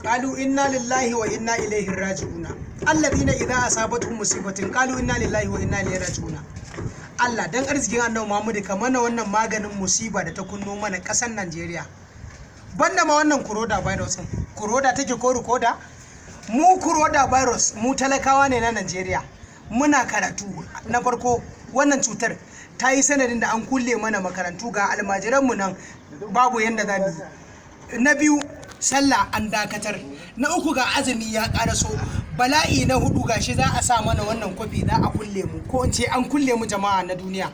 qalu inna lillahi wa inna ilaihi raji'un alladhina idza asabatuhum musibatin qalu inna lillahi wa inna ilaihi raji'un. Allah dan arzikin Annabi Muhammad ka mana wannan maganin musiba da ta kunno mana ƙasar Najeriya. Banda ma wannan corona virus din, corona take ko rikoda? Mu corona virus mu talakawa ne na Najeriya. Muna karatu na farko wannan cutar ta yi sanadin da an kulle mana makarantu ga almajiranmu nan babu yanda za mu yi. Na biyu sallah an dakatar. Na uku ga azumi ya karaso. Bala'i na hudu gashi za a sa mana wannan kwafi za a kulle mu ko in ce an kulle mu jama'a na duniya.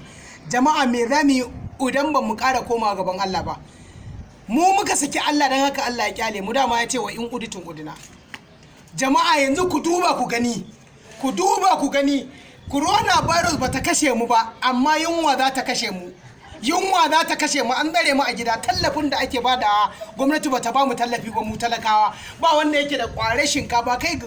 Jama'a me za mu yi idan ba mu ƙara koma gaban Allah ba? Mu muka saki Allah don haka Allah ya kyale mu, dama ya ce wa in uditun udina. Jama'a yanzu ku duba ku gani, ku duba ku gani, corona virus ba ta kashe mu ba amma yunwa za ta kashe mu. Yunwa za ta kashe mu, an dare mu a gida. Tallafin da ake bada gwamnati ba ta ba mu tallafi ba, mu talakawa ba wanda yake da kware shinkafa kai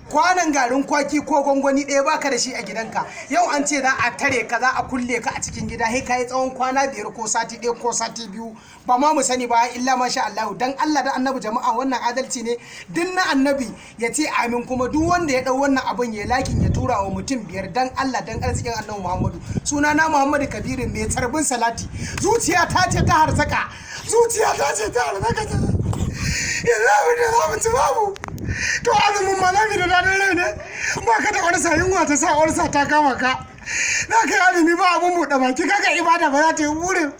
kwanan garin kwaki ko gwangwani ɗaya baka da shi a gidanka. Yau an ce za a tare ka, za a kulle ka a cikin gida, sai kai tsawon kwana 5 ko sati 1 ko sati 2 ba ma mu sani ba illa masha Allah. Dan Allah da Annabi jama'a wannan adalci ne. Din na Annabi ya ce amin, kuma duk wanda ya dau wannan abun ya lakin ya tura wa mutum 5 dan Allah dan arzikin Annabi Muhammadu. Sunana Muhammadu Kabiru mai tarbin salati. Zuciya ta ce ta harzaka, zuciya ta ce ta harzaka. Yanzu abin da za mu ci babu. To azumin malami da daɗin rai ne ba ka da warsa, yunwa ta sa warsa ta kama ka. Na kai azumi ba abun buɗe baki, kaga ibada ba za ta yi burin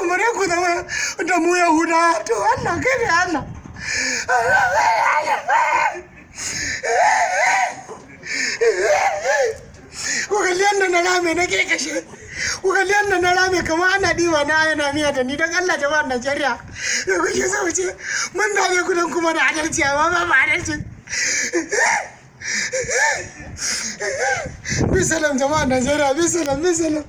mu ne ku zama da mu Yahuda. To Allah kai ne Allah. Ku kalli yadda na rame na ke kashe, ku kalli yadda na rame kamar ana ɗiba na yana miya da ni. Don Allah jama'ar Najeriya da kuke so ce mun dame ku don kuma da adalci amma ba adalci. Bisalam jama'ar Najeriya, bisalam.